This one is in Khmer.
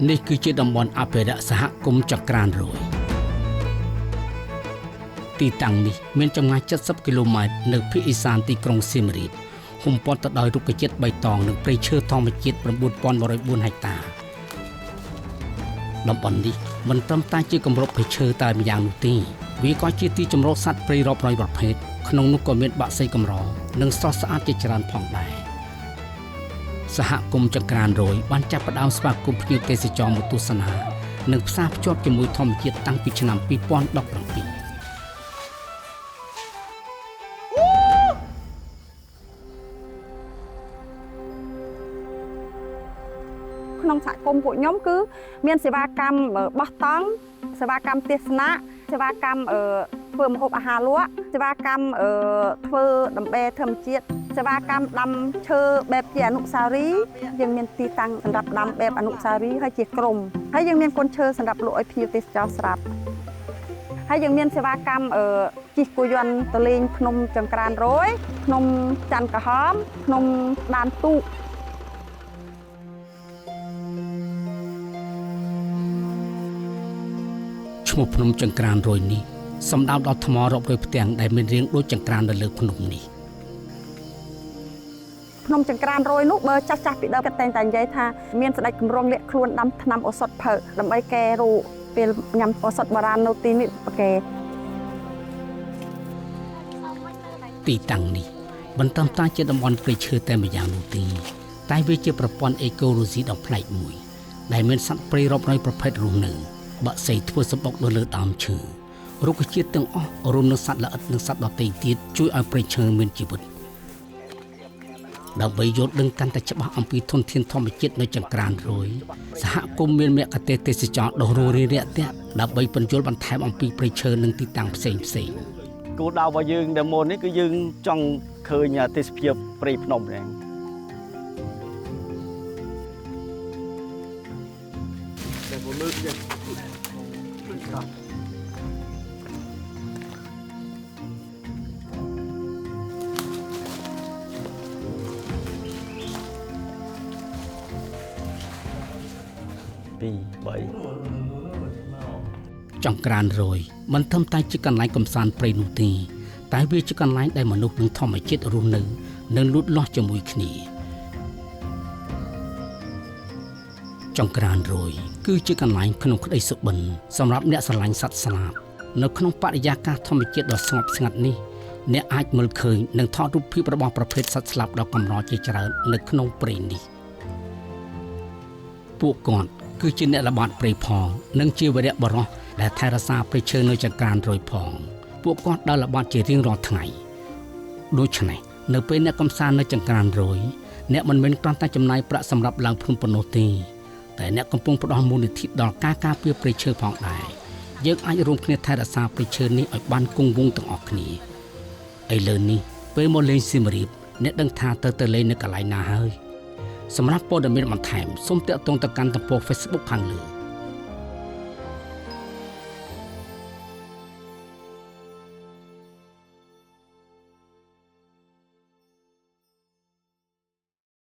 នេះគឺជាតំបន់អភិរក្សសហគមន៍ចក្រានរយទីតាំងនេះមានចម្ងាយ70គីឡូម៉ែត្រនៅភាគឥសានទីក្រុងសៀមរាបហ៊ុមព័ទ្ធទៅដោយរុក្ខជាតិបៃតងនិងព្រៃឈើធម្មជាតិ 9,104 ហិកតាតំបន់នេះមិនត្រឹមតែជាគម្របព្រៃឈើតែម្យ៉ាងនោះទេវាក៏ជាទីជម្រកសត្វព្រៃរាប់រយប្រភេទក្នុងនោះក៏មានបក្សីកម្រនិងស្រស់ស្អាតជាច្រើនផងដែរសហគមន៍ចក្រានរយបានចាប់ផ្ដើមស្វាគមន៍ភ្ញៀវទេសចរមកទស្សនានិងផ្សារភ្ជាប់ជាមួយធម្មជាតិតាំងពីឆ្នាំ 2017ក្នុងសហគមន៍ពួកខ្ញុំគឺមានសេវាកម្មបោះតង់សេវាកម្មទេសនាសេវាកម្មធ្វើម្ហូបអាហារលក់សេវាកម្មធ្វើដំបេធម្មជាតិសេវាកម្មដាំឈើបែបជាអនុស្សាវរីយ៍យើងមានទីតាំងសម្រាប់ដាំបែបអនុស្សាវរីយ៍ហើយជាក្រុមហើយយើងមានកូនឈើសម្រាប់លក់ឲ្យភ្ញៀវទេសចរស្រាប់ហើយយើងមានសេវាកម្មជិះគោយន្តទៅលេងភ្នំចង្ក្រានរយភ្នំច័ន្ទក្រហមភ្នំដានទូកឈ្មោះភ្នំចង្ក្រានរយនេះសំដៅដល់ថ្មរាប់រយផ្ទាំងដែលមានរាងដូចចង្ក្រាននៅលើភ្នំនេះភ្នំចង្ក្រានរយនោះបើចាស់ពីដើមគាត់តែងតែនិយាយថាមានស្ដេចគម្រោងលាក់ខ្លួនដាំថ្នាំឱសថភើដើម្បីកែរោគពេលញ៉ាំឱសថបុរាណនៅទីនេះប្រកែទីតាំងនេះមិនត្រឹមតែជាតំបន់ព្រៃឈើតែម្យ៉ាងនោះទេតែវាជាប្រព័ន្ធអេកូឡូស៊ីដ៏ប្លែកមួយដែលមានសត្វព្រៃរាប់រយប្រភេទរស់នៅបក្សីធ្វើសម្បុកនៅលើដើមឈើរុក្ខជាតិទាំងអស់រួមនឹងសត្វល្អិតនិងសត្វដទៃទៀតជួយឲ្យព្រៃឈើមានជីវិតដើម្បីយល់ដឹងកាន់តែច្បាស់អំពីធនធានធម្មជាតិនៅចង្ក្រានរយសហគមន៍មានមគ្គុទ្ទេសក៍ទេសចរដុសរោរាក់ទាក់ដើម្បីពន្យល់បន្ថែមអំពីព្រៃឈើនិងទីតាំងផ្សេងគោលដៅរបស់យើងដែលមុននេះគឺយើងចង់ឃើញទេសភាពព្រៃភ្នំហ្នឹងតែមកលើកទៀតចង្ក្រានរយមិនត្រឹមតែជាកន្លែងកម្សាន្តព្រៃនោះទេតែវាជាកន្លែងដែលមនុស្សនិងធម្មជាតិរស់នៅនិងលូតលាស់ជាមួយគ្នាចង្ក្រានរយគឺជាកន្លែងក្នុងក្តីសុបិនសម្រាប់អ្នកស្រឡាញ់សត្វស្លាបនៅក្នុងបរិយាកាសធម្មជាតិដ៏ស្ងប់ស្ងាត់នេះអ្នកអាចមើលឃើញនិងថតរូបភាពរបស់ប្រភេទសត្វស្លាបដ៏កម្រជាច្រើននៅក្នុងព្រៃនេះពួកគាត់គឺជាអ្នកល្បាតព្រៃផងនិងជាវីរបុរសដែលថែរក្សាព្រៃឈើនៅចង្ក្រានរយផងពួកគាត់ដើរល្បាតជារៀងរាល់ថ្ងៃដូច្នេះនៅពេលអ្នកកំសាន្តនៅចង្ក្រានរយអ្នកមិនមែនគ្រាន់តែចំណាយប្រាក់សម្រាប់ឡើងភ្នំប៉ុណ្ណោះទេតែអ្នកកំពុងផ្ដល់មូលនិធិដល់ការការពារព្រៃឈើផងដែរយើងអាចរួមគ្នាថែរក្សាព្រៃឈើនេះឲ្យបានគង់វង្សទាំងអស់គ្នាឥឡូវនេះពេលមកលេងសៀមរាបអ្នកដឹងថាទៅលេងនៅកន្លែងណាហើយសម្រាប់ព័ត៌មានបន្ថែមសូមទាក់ទងទៅកាន់ទំព័រ Facebook ខាងលើ